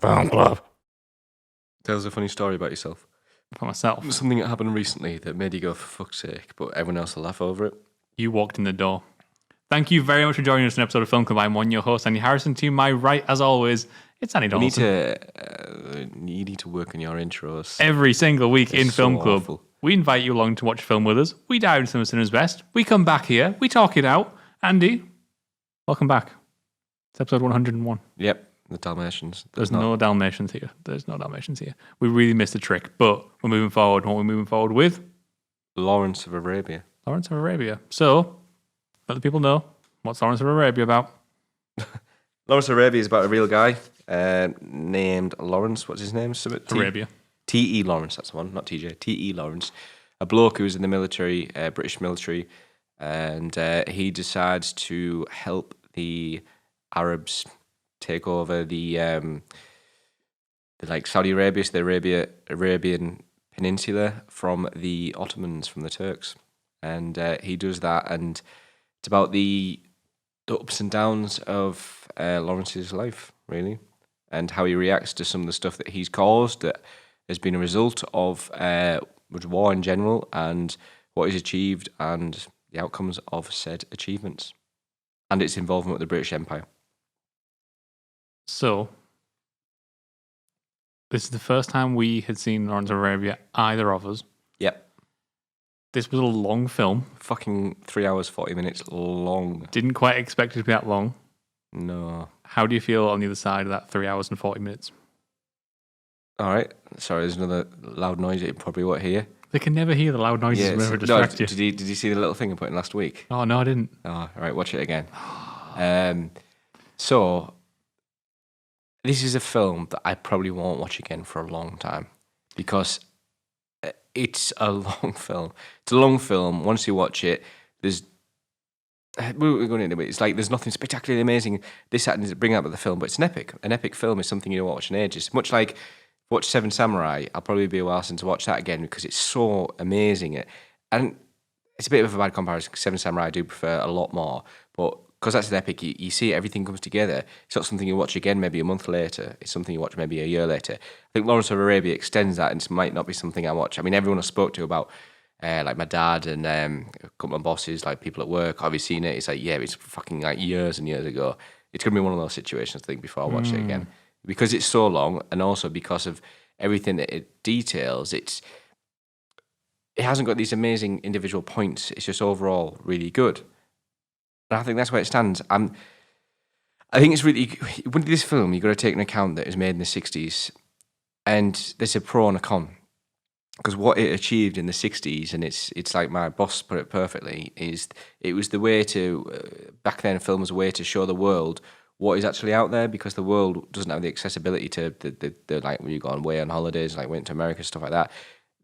Film club. Tell us a funny story about yourself. For myself. Something that happened recently that made you go, for fuck's sake, but everyone else will laugh over it. You walked in the door. Thank you very much for joining us in an episode of Film Club. I'm one, your host, Andy Harrison. To my right, as always, it's Andy Donaldson. You need to work on your intros. Every single week They're in Film so Club, awful. we invite you along to watch a film with us. We dive into some of cinema's best. We come back here. We talk it out. Andy, welcome back. It's episode 101. Yep, the Dalmatians. There's no Dalmatians here. We really missed the trick, but we're moving forward. What are we moving forward with? Lawrence of Arabia. Lawrence of Arabia. So, let the people know what's Lawrence of Arabia about. Lawrence of Arabia is about a real guy named Lawrence. What's his name? Arabia. T.E. Lawrence, that's the one, not T.J. T.E. Lawrence. A bloke who was in the military, British military, and he decides to help the Arabs take over the like Saudi Arabia, so the Arabian Peninsula from the Ottomans, from the Turks. And he does that, and it's about the ups and downs of Lawrence's life, really, and how he reacts to some of the stuff that he's caused that has been a result of war in general, and what he's achieved, and the outcomes of said achievements, and its involvement with the British Empire. So, this is the first time we had seen Lawrence of Arabia, either of us. Yep. This was a long film. Fucking 3 hours, 40 minutes long. Didn't quite expect it to be that long. No. How do you feel on the other side of that 3 hours and 40 minutes? All right. Sorry, there's another loud noise that you probably won't hear. They can never hear the loud noises Yes. whenever distract you. Did you see the little thing I put in last week? Oh, no, I didn't. Oh, all right, watch it again. So, this is a film that I probably won't watch again for a long time because it's a long film. It's a long film. Once you watch it, we're going into it. It's like there's nothing spectacularly amazing. This happens to bring up the film, but it's an epic. An epic film is something you don't watch in ages. Much like watch Seven Samurai, I'll probably be a while since to watch that again because it's so amazing. And it's a bit of a bad comparison because Seven Samurai I do prefer a lot more, but because that's an epic, you see everything comes together. It's not something you watch again maybe a month later. It's something you watch maybe a year later. I think Lawrence of Arabia extends that, and it might not be something I watch. I mean, everyone I spoke to about, like my dad and a couple of bosses, like people at work, have you seen it? It's like, yeah, it's fucking like years and years ago. It's going to be one of those situations, I think, before I watch it again. Because it's so long, and also because of everything that it details, it hasn't got these amazing individual points. It's just overall really good. And I think that's where it stands. I think it's really, with this film, you've got to take into account that it was made in the 60s, and there's a pro and a con. Because what it achieved in the 60s, and it's like my boss put it perfectly, is it was the way to, back then film was a way to show the world what is actually out there, because the world doesn't have the accessibility to the like when you go away on holidays, like went to America, stuff like that.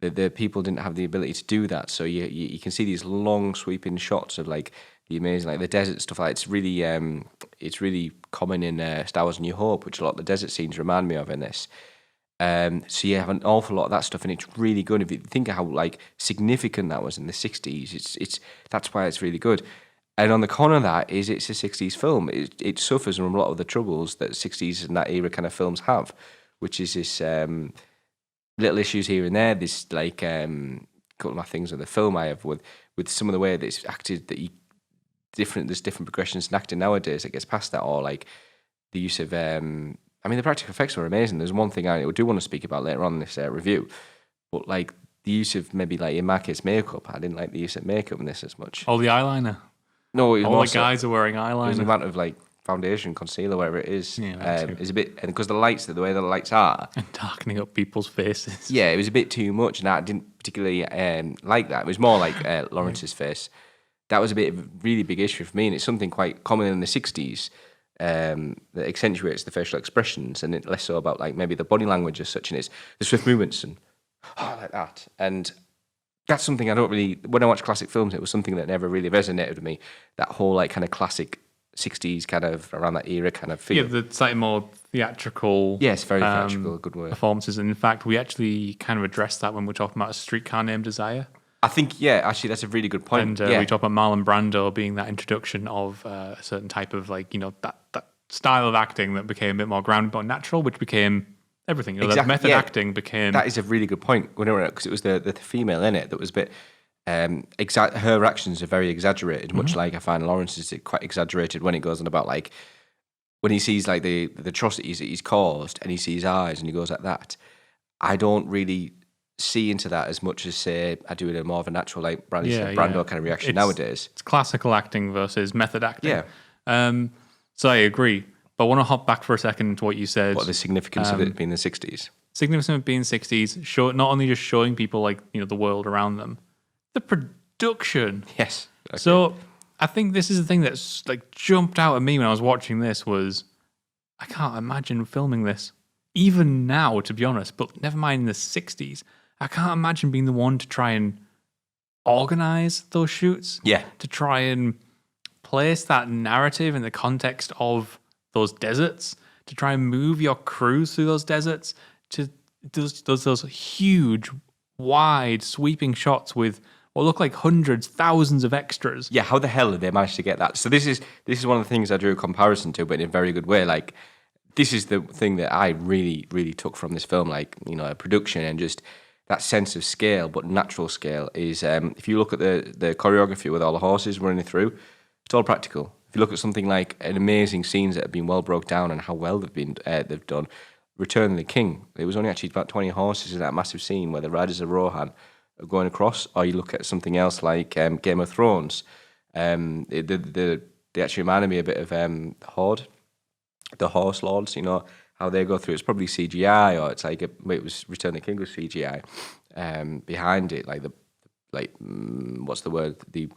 The people didn't have the ability to do that. So you can see these long sweeping shots of like the amazing, like the desert stuff like that. It's really common in Star Wars: New Hope, which a lot of the desert scenes remind me of in this. So you have an awful lot of that stuff, and it's really good. If you think of how like significant that was in the 60s, it's that's why it's really good. And on the con of that is it's a 60s film. It suffers from a lot of the troubles that 60s and that era kind of films have, which is this little issues here and there. This like couple of my things with the film I have with some of the way that it's acted, that there's different progressions in acting nowadays that gets past that, or like the use of I mean the practical effects were amazing. There's one thing I do want to speak about later on in this review, but like the use of maybe like in Marcus makeup, I didn't like the use of makeup in this as much. Oh, the eyeliner. No, it was all more the guys are wearing eyeliner. There's an amount of like foundation, concealer, whatever it is. Yeah, it's a bit, and because the lights, the way the lights are, and darkening up people's faces. Yeah, it was a bit too much, and I didn't particularly like that. It was more like Lawrence's face. That was a bit of a really big issue for me, and it's something quite common in the 60s that accentuates the facial expressions, and less so about like maybe the body language as such, and it's the swift movements and like that. And that's something I don't really, when I watch classic films, it was something that never really resonated with me. That whole like kind of classic 60s kind of around that era kind of feel. Yeah, the slightly more theatrical. Yes, very theatrical, good word. Performances, and in fact, we actually kind of addressed that when we're talking about A Streetcar Named Desire. I think, yeah, actually, that's a really good point. And we talk about Marlon Brando being that introduction of a certain type of like, you know, that style of acting that became a bit more grounded, more natural, which became everything. The method acting became... That is a really good point, because it was the female in it that was a bit... her actions are very exaggerated, much like I find Lawrence's is quite exaggerated when it goes on about, like, when he sees, like, the atrocities that he's caused and he sees eyes and he goes like that. I don't really see into that as much as, say, I do it in more of a natural, like Brando kind of reaction nowadays. It's classical acting versus method acting. Yeah. So I agree. But I want to hop back for a second to what you said. What the significance of it being the 60s? Significance of it being 60s, not only just showing people, like, the world around them, the production. Yes. Okay. So I think this is the thing that's, like, jumped out at me when I was watching this was, I can't imagine filming this. Even now, to be honest, but never mind in the 60s. I can't imagine being the one to try and organize those shoots. Yeah. To try and place that narrative in the context of those deserts, to try and move your crews through those deserts, to those huge, wide, sweeping shots with what look like hundreds, thousands of extras. Yeah, how the hell did they manage to get that? So this is one of the things I drew a comparison to, but in a very good way. Like, this is the thing that I really, really took from this film, like, production and just that sense of scale, but natural scale, is if you look at the choreography with all the horses running through, it's all practical. If you look at something like an amazing scenes that have been well broke down and how well they've done, Return of the King, there was only actually about 20 horses in that massive scene where the riders of Rohan are going across. Or you look at something else like Game of Thrones, they actually reminded me a bit of Horde, the Horse Lords, how they go through. It's probably CGI, or it's like it was Return of the King with CGI behind it, what's the word? They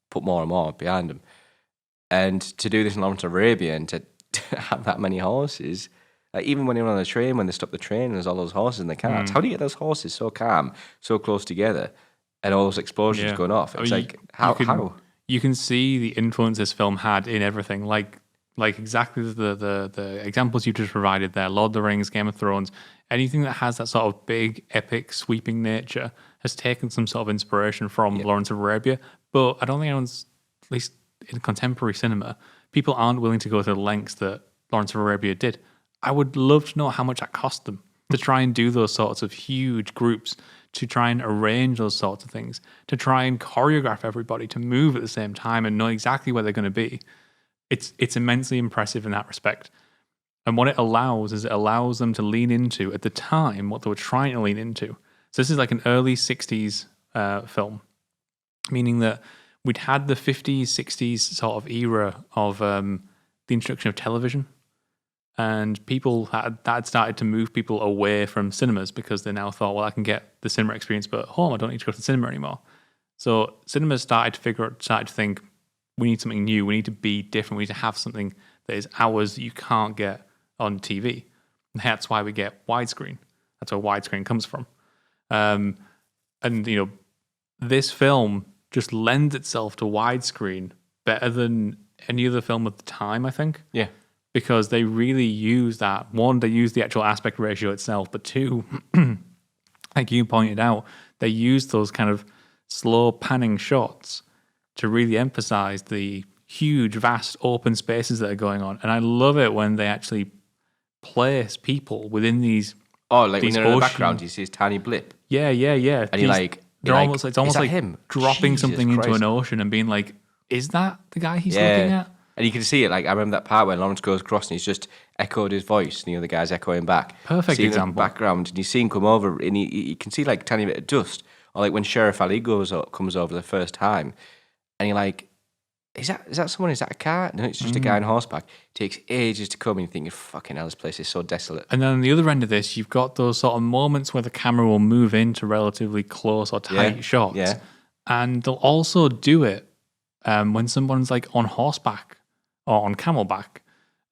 put more and more behind them. And to do this in Lawrence of Arabia and to have that many horses, like even when you're on the train, when they stop the train and there's all those horses in the carts, how do you get those horses so calm, so close together, and all those explosions going off? It's how? You can see the influence this film had in everything, like exactly the examples you just provided there, Lord of the Rings, Game of Thrones, anything that has that sort of big, epic, sweeping nature has taken some sort of inspiration from Lawrence of Arabia. But I don't think anyone's, at least in contemporary cinema, people aren't willing to go to the lengths that Lawrence of Arabia did. I would love to know how much that cost them to try and do those sorts of huge groups, to try and arrange those sorts of things, to try and choreograph everybody to move at the same time and know exactly where they're going to be. It's immensely impressive in that respect. And what it allows is it allows them to lean into, at the time, what they were trying to lean into. So this is like an early 60s film, meaning that we'd had the 50s, 60s sort of era of the introduction of television. And people had started to move people away from cinemas because they now thought, well, I can get the cinema experience, but at home I don't need to go to the cinema anymore. So cinemas started to think, we need something new, we need to be different, we need to have something that is ours that you can't get on TV. And that's why we get widescreen. That's where widescreen comes from. And this film just lends itself to widescreen better than any other film of the time, I think. Yeah. Because they really use that. One, they use the actual aspect ratio itself, but two, like you pointed out, they use those kind of slow panning shots to really emphasize the huge, vast open spaces that are going on. And I love it when they actually place people within these. Oh, like when they're in the background, you see his tiny blip. Yeah. And it's almost like him? dropping Jesus something Christ. into an ocean and being like, is that the guy he's looking at? And you can see it. Like, I remember that part when Lawrence goes across and he's just echoed his voice, and the other guy's echoing back. Perfect see example. In the background, and you see him come over, and you can see like tiny bit of dust, or like when Sheriff Ali comes over the first time, and you're like, is that someone? Is that a car? No, it's just a guy on horseback. It takes ages to come, and you think, fucking hell, this place is so desolate. And then on the other end of this, you've got those sort of moments where the camera will move into relatively close or tight shots. Yeah. And they'll also do it when someone's like on horseback or on camelback,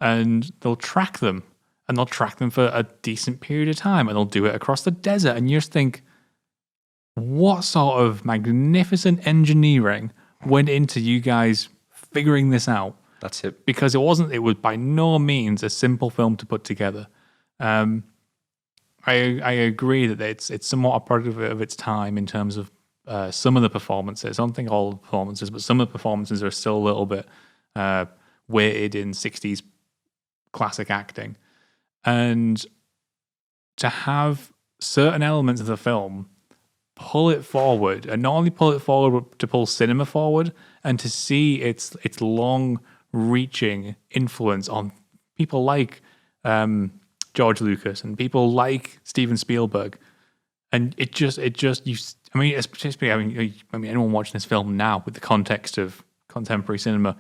and they'll track them, and they'll track them for a decent period of time, and they'll do it across the desert. And you just think, what sort of magnificent engineering went into you guys figuring this out? That's it. Because it was by no means a simple film to put together. I agree that it's somewhat a product of its time in terms of some of the performances. I don't think all the performances, but some of the performances are still a little bit weighted in 60s classic acting. And to have certain elements of the film pull it forward, and not only pull it forward, but to pull cinema forward, and to see its long-reaching influence on people like George Lucas and people like Steven Spielberg, and especially anyone watching this film now with the context of contemporary cinema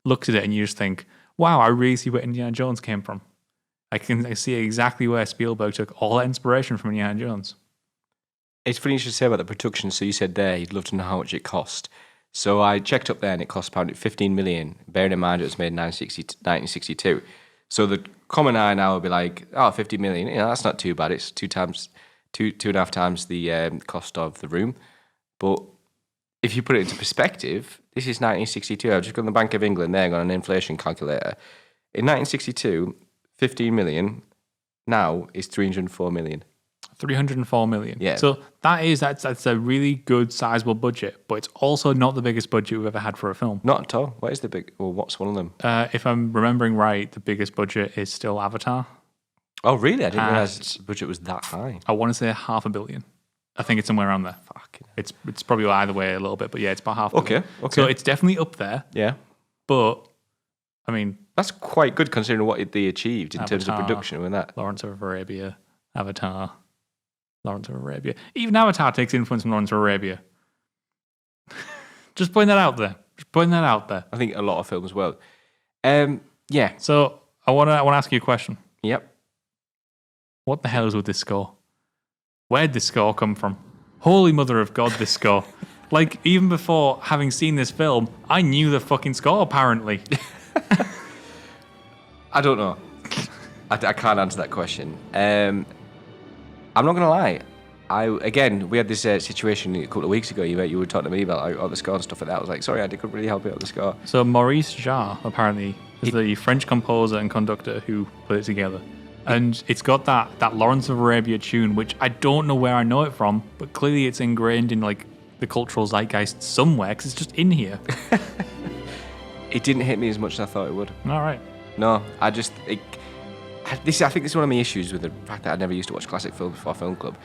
looks at it and you just think, wow, I really see where Indiana Jones came from. I see exactly where Spielberg took all that inspiration from Indiana Jones. It's funny you should say about the production. So you said there you'd love to know how much it cost. So I checked up there and it cost apparently 15 million, bearing in mind it was made in 1962. So the common eye now would be like, 50 million, that's not too bad. It's two and a half times the cost of the room. But if you put it into perspective, this is 1962. I've just gone to the Bank of England there, got an inflation calculator. In 1962, 15 million now is 304 million. 304 million. Yeah. So that's a really good sizable budget, but it's also not the biggest budget we've ever had for a film. Not at all. What is the big? Well, what's one of them? If I'm remembering right, the biggest budget is still Avatar. Oh, really? I didn't realize the budget was that high. I want to say $500 million. I think it's somewhere around there. Fucking hell. It's probably either way a little bit, but yeah, it's about $500 million. Okay. So it's definitely up there. Yeah. But I mean, that's quite good considering what they achieved in terms of production with that. Lawrence of Arabia, Avatar, Lawrence of Arabia. Even Avatar takes influence from Lawrence of Arabia. Just putting that out there. I think a lot of films will. Yeah. So I want to ask you a question. Yep. What the hell is with this score? Where'd this score come from? Holy mother of God, this score. Like, even before having seen this film, I knew the fucking score, apparently. I don't know. I can't answer that question. I'm not going to lie. We had this situation a couple of weeks ago. You were talking to me about the score and stuff like that. I was like, sorry, I couldn't really help you out with the score. So Maurice Jarre, apparently, is the French composer and conductor who put it together. And it's got that Lawrence of Arabia tune, which I don't know where I know it from, but clearly it's ingrained in like the cultural zeitgeist somewhere because it's just in here. It didn't hit me as much as I thought it would. All right. No, I think this is one of my issues with the fact that I never used to watch classic films before Film Club.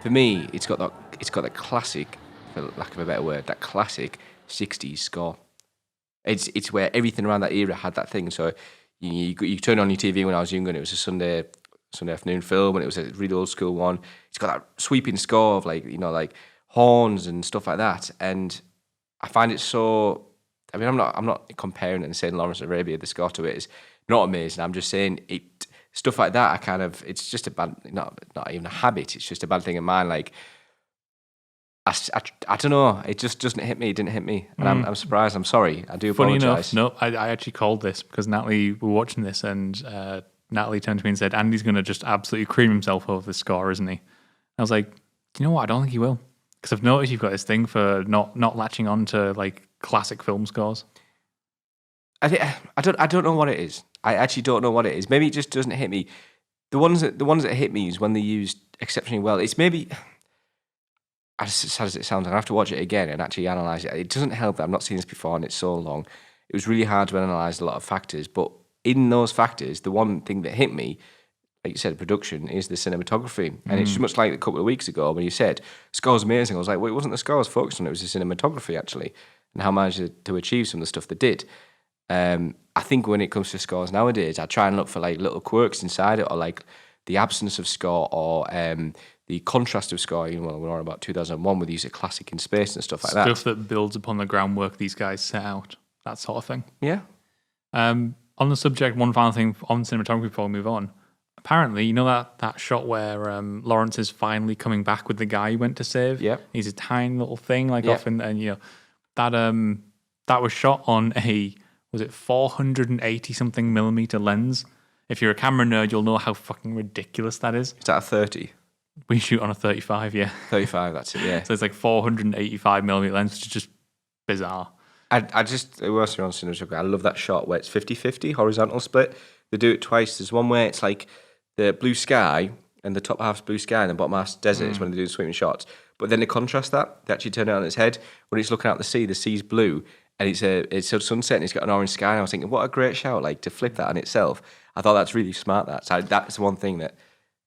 For me, it's got that classic, for lack of a better word, that classic 60s score. It's where everything around that era had that thing. So you turn on your TV when I was younger and it was a Sunday afternoon film and it was a really old school one. It's got that sweeping score of like horns and stuff like that. And I find it so, I mean, I'm not comparing and saying Lawrence of Arabia, the score to it is not amazing. I'm just saying stuff like that, it's just a bad, not even a habit. It's just a bad thing of mine. Like, I don't know. It just doesn't hit me. It didn't hit me. And I'm surprised. I'm sorry. I do apologise. Funny enough, I actually called this because Natalie were watching this and Natalie turned to me and said, Andy's going to just absolutely cream himself over the score, isn't he? I was like, do you know what? I don't think he will. Because I've noticed you've got this thing for not latching on to like classic film scores. I don't know what it is. I actually don't know what it is. Maybe it just doesn't hit me. The ones that hit me is when they used exceptionally well. It's maybe, as sad as it sounds, I have to watch it again and actually analyse it. It doesn't help that I've not seen this before and it's so long. It was really hard to analyse a lot of factors, but in those factors, the one thing that hit me, like you said, production, is the cinematography. And it's much like a couple of weeks ago when you said, score's amazing. I was like, well, it wasn't the score I was focused on, it was the cinematography, actually, and how managed to achieve some of the stuff they did. I think when it comes to scores nowadays, I try and look for like little quirks inside it, or like the absence of score, or the contrast of score. We're on about 2001 with use of classic in space and stuff like that. Stuff that builds upon the groundwork these guys set out, that sort of thing. Yeah. On the subject, one final thing on cinematography before we move on. Apparently, that shot where Lawrence is finally coming back with the guy he went to save. Yeah. He's a tiny little thing, off and that was shot on was it 480 something millimeter lens? If you're a camera nerd, you'll know how fucking ridiculous that is. Is that a 30? We shoot on a 35, yeah. 35, that's it, yeah. So it's like 485 millimeter lens, which is just bizarre. Whilst you're on cinematography, I love that shot where it's 50-50, horizontal split. They do it twice. There's one where it's like the blue sky, and the top half's blue sky, and the bottom half's desert is when they do the sweeping shots. But then they contrast that. They actually turn it on its head. When it's looking out the sea's blue, and it's a sunset and it's got an orange sky. And I was thinking, what a great shout! Like to flip that on itself. I thought that's really smart. That's one thing that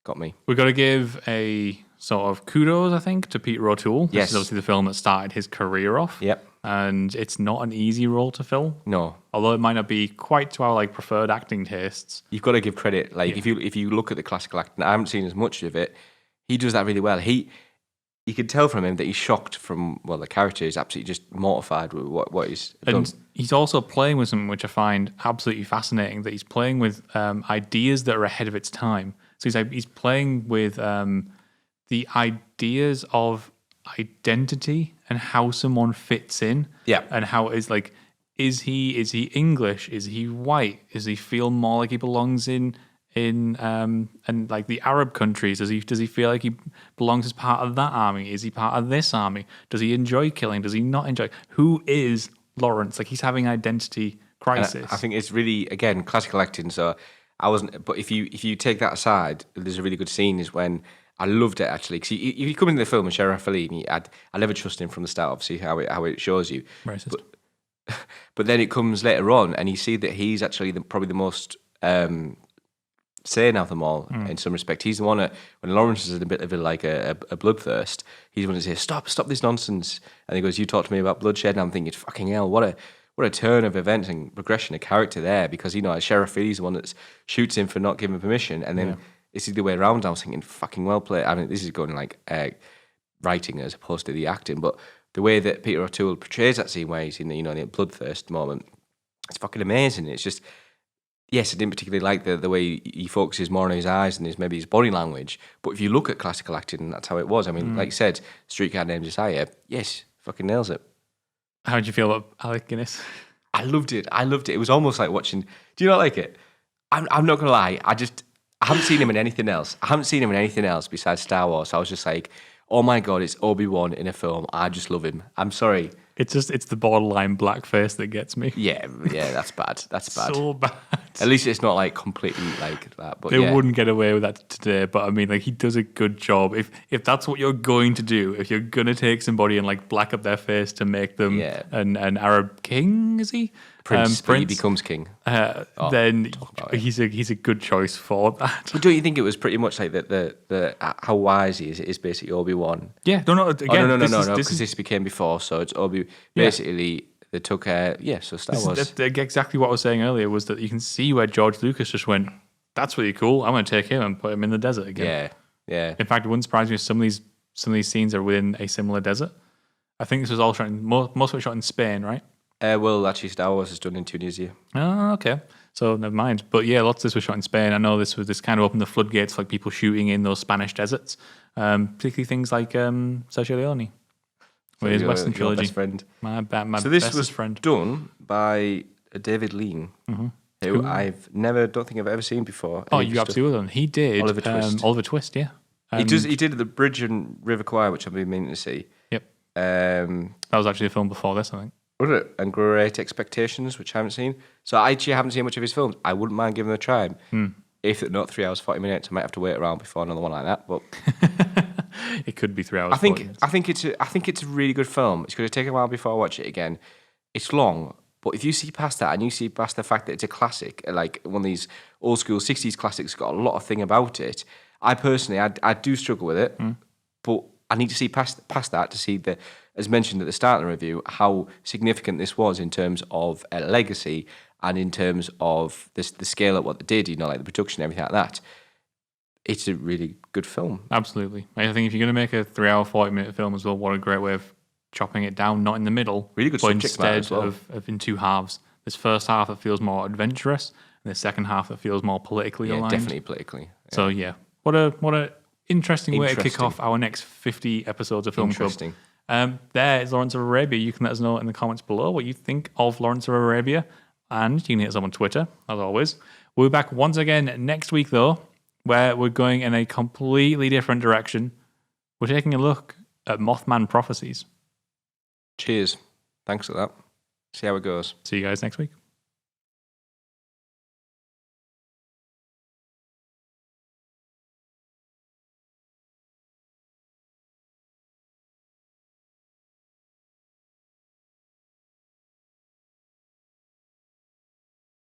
got me. We've got to give a sort of kudos, I think, to Peter O'Toole. This Yes. is obviously the film that started his career off. Yep. And it's not an easy role to fill. No. Although it might not be quite to our like preferred acting tastes. You've got to give credit. Like if you look at the classical acting, I haven't seen as much of it. He does that really well. You can tell from him that he's shocked from the character is absolutely just mortified with what he's done. And he's also playing with something which I find absolutely fascinating. That he's playing with ideas that are ahead of its time. So he's playing with the ideas of identity and how someone fits in. Yeah. And how it's like, is he English? Is he white? Does he feel more like he belongs in and like the Arab countries? Does he feel like he belongs as part of that army? Is he part of this army? Does he enjoy killing? Does he not enjoy? Who is Lawrence? Like he's having identity crisis. I think it's really, again, classical acting. So I wasn't, but if you take that aside, there's a really good scene is when I loved it actually because you come into the film and Sheriff Ali, I never trust him from the start. Obviously, how it shows you, Racist. But then it comes later on, and you see that he's actually probably the most sane of them all in some respect. He's the one that, when Lawrence is in a bit of a bloodthirst, he's the one to say, stop this nonsense. And he goes, you talk to me about bloodshed, and I'm thinking, fucking hell, what a turn of events and progression of character there, because, Sheriff Ali's the one that shoots him for not giving permission, and then it's the way around. I was thinking, fucking well played. I mean, this is going like writing as opposed to the acting, but the way that Peter O'Toole portrays that scene where he's in the bloodthirst moment, it's fucking amazing. It's just, yes, I didn't particularly like the way he focuses more on his eyes and maybe his body language. But if you look at classical acting, that's how it was. I mean, like you said, Streetcar Named Desire, yes, fucking nails it. How did you feel about Alec Guinness? I loved it. It was almost like watching. Do you not like it? I'm not gonna lie. I haven't seen him in anything else. I haven't seen him in anything else besides Star Wars. So I was just like, oh my God, it's Obi-Wan in a film. I just love him. I'm sorry. It's the borderline blackface that gets me. Yeah, that's bad. That's bad. So bad. At least it's not like completely like that. But They wouldn't get away with that today. But I mean, like, he does a good job. If that's what you're going to do, if you're gonna take somebody and like black up their face to make them an Arab king, is he? Prince. He becomes king. Then he's a good choice for that. But don't you think it was pretty much like the how wise he is? It is basically Obi-Wan. Yeah, no. Again, no, because this became before, so it's Obi. Basically, they took so Star Wars. That's exactly what I was saying earlier, was that you can see where George Lucas just went, that's really cool. I'm going to take him and put him in the desert again. Yeah. In fact, it wouldn't surprise me if some of these scenes are within a similar desert. I think this was all shot most of it shot in Spain, right? Well, actually, Star Wars is done in Tunisia. Oh, okay. So never mind. But yeah, lots of this was shot in Spain. I know this kind of opened the floodgates for like people shooting in those Spanish deserts, particularly things like Sergio Leone with his Western trilogy. Best friend. My so this bestest was friend. Done by David Lean, who don't think I've ever seen before. Oh, you absolutely done. He did Oliver Twist, yeah. He did The Bridge and River Kwai, which I've been meaning to see. Yep. That was actually a film before this, I think. Was it? And Great Expectations, which I haven't seen. So I actually haven't seen much of his films. I wouldn't mind giving them a try. If not 3 hours, 40 minutes, I might have to wait around before another one like that. But it could be 3 hours. I think it's a really good film. It's going to take a while before I watch it again. It's long, but if you see past that and you see past the fact that it's a classic, like one of these old school 60s classics, got a lot of thing about it. I personally, I do struggle with it, but I need to see past that to see as mentioned at the start of the review, how significant this was in terms of a legacy and in terms of the scale of what they did, like the production and everything like that. It's a really good film. Absolutely. I think if you're going to make a 3 hour, 40-minute film as well, what a great way of chopping it down, not in the middle, really good but subject matter instead as well. of in two halves. This first half that feels more adventurous, and the second half that feels more politically aligned. Definitely politically. Yeah. So yeah, what a interesting way to kick off our next 50 episodes of Film Club. There is Lawrence of Arabia. You can let us know in the comments below what you think of Lawrence of Arabia, and you can hit us up on Twitter, as always. We'll be back once again next week, though, where we're going in a completely different direction. We're taking a look at Mothman Prophecies. Cheers. Thanks for that. See how it goes. See you guys next week.